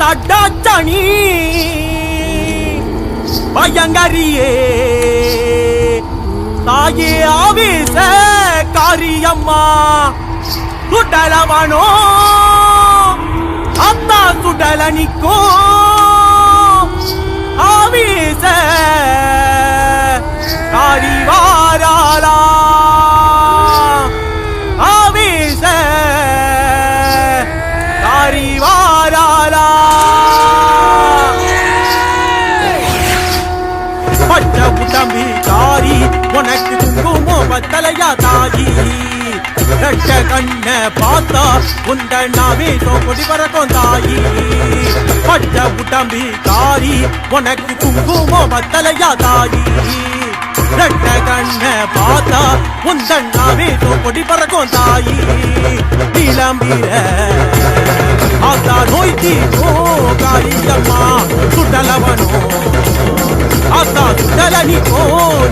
அடாச்சணி பயங்கரியே தாயே ஆவேச காரியம்மா சுடலவனோ அத்தா சுடல நிக்கோ ஆவேச காரிவாராளா ஆவேச காரிவாராளா பச்ச உடம்பி காரி உனக்கு குங்குமோ பத்தலையா தாயி ரெட்ட கண்ண பார்த்தா உண்ட நாவே சோப்படி பறக்கும் தாயி பச்ச உடம்பி காரி உனக்கு குங்குமோ பத்தலையா தாயி ரெட்ட கண்ண பார்த்தா உண்ட நாவே சோப்படி பறக்கும் தாயி இளம்பீர ஆத்தா நோய் தீர்த்தோ காளியம்மா சுடலவனோ ஆத்தா சுடலனிக்கோ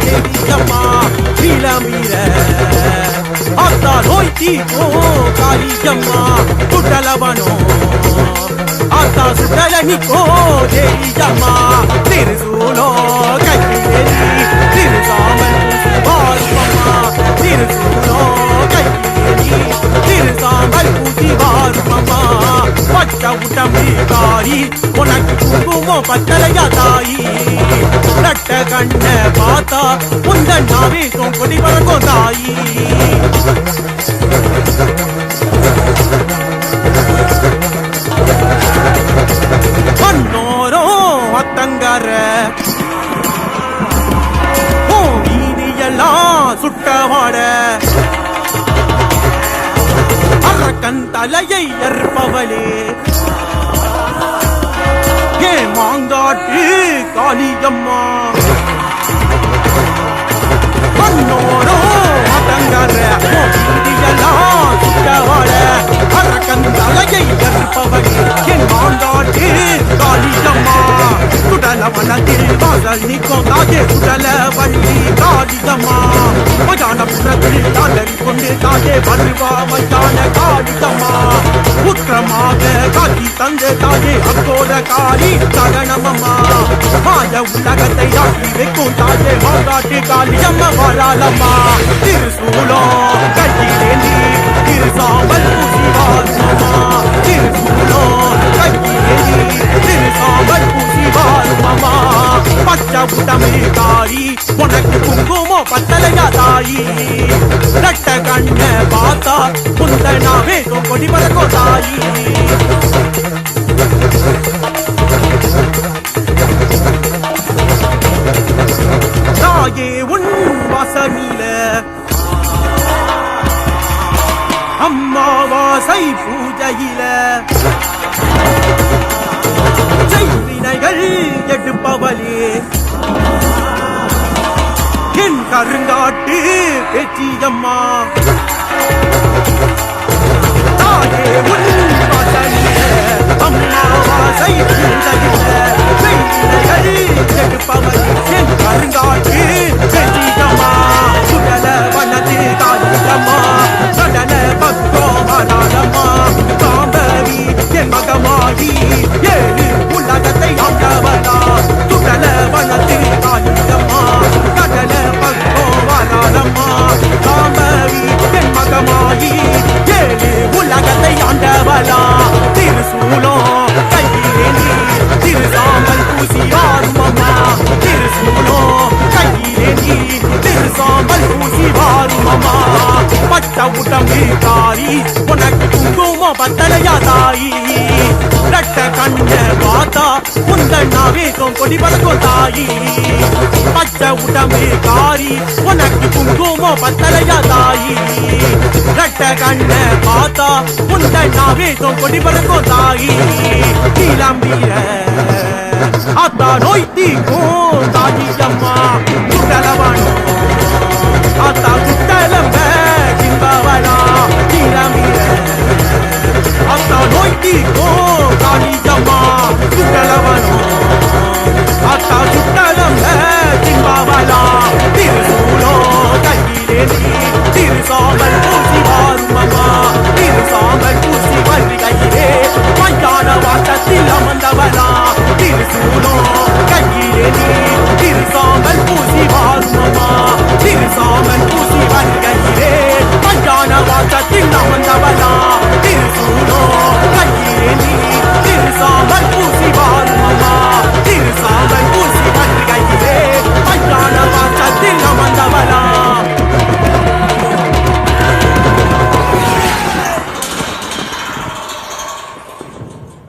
தேவியம்மா இளம்பீர ஆத்தா நோய் தீர்த்தோ காளியம்மா சுடலவனோ ஆத்தா சுடலனிக்கோ தேவியம்மா திருசூலோ கையிலேறி திருசாமல் வாருமம்மா திருசூலோ கையிலேறி திருசாமல் பூசி வாருமம்மா பச்ச உடம்பி காரி உனக்கு குங்குமோ பத்தலையா தாயி ரெட்ட கண்ண பார்த்தா உந்த நாவே கொடி பறக்கும் தாயி கண்ணோரோ அத்தங்கர வீதியெல்லாம் சுட்டவாட அரக்கன் தலையை ஏற்பவளே ஏ மாங்காட்டு காளியம்மா கண்ணோரோ அத்தங்கர வீதியெல்லாம் சுட்டவாட அரக்கன் தலையை ஏற்பவளே என் மாங்காட்டு காளியம்மா சுடலவனத்தில் வாசல் நிற்கும் தாயே சுடலவள்ளி காளியம்மா மஜானபுரத்தில் தாளறி கொண்டு தாயே வருவா மஜான காளியம்மா உத்திரமாக காட்சி தந்த தாயே அக்கோர காளி சரணமம்மா மாய உலகத்தை ஆட்டி வைக்கும் தாயே மாங்காட்டு காளியம்மா வாழாலம்மா திருசூலோ கையிலேந்தி திருசாமல் பூசி வாருமம்மா திருசூலோ கையிலேந்தி திருசாமல் பூசி வாருமம்மா பச்ச உடம்பி காரி உனக்கு குங்குமோ பத்தலையா தாயி ரெட்ட கண்ண பார்த்தா உந்த நாவே கொடி பறக்கும் தாயி தாயே உன் வாசனில அம்மாவாசை பூஜையில செய்வினைகள் எடுப்பவளே என் கருங்காட்டு பேச்சியம்மா தாயே உன் வாசனில அம்மாவாசை பூஜையில செய்வினைகள் எடுப்பவளே என் கருங்காட்டு பேச்சியம்மா சுடல வனதி காளியம்மா கடல பக்தோமனாலம்மா காம்பவி என் மகமாகி ஏழு உலகத்தை ஆண்டவனா சுடல வனதி காளியம்மா கடல பக்தோமனாலம்மா காம்பவி என் மகமாகி ஏழு உலகத்தை ஆண்டவனா திருசூலோ கையிலேந்தி திருசாமல் பூசி வாருமம்மா திருசூலோ கையிலேந்தி திருசாமல் பூசி வாருமம்மா பச்ச உடம்பி காரி உனக்கு குங்குமோ பத்தலையா தாயி ரெட்ட கண்ண பார்த்தா உந்த நாவே கொடி பறக்கும் தாயி பச்ச உடம்பி காரி உனக்கு குங்குமோ பத்தலையா தாயி ரெட்ட கண்ண பார்த்தா உந்த நாவே கொடி பறக்கும் தாயி நீலம்பீர ஆத்தா நோய் தீக்கும் தாயி அம்மா சுடலவன்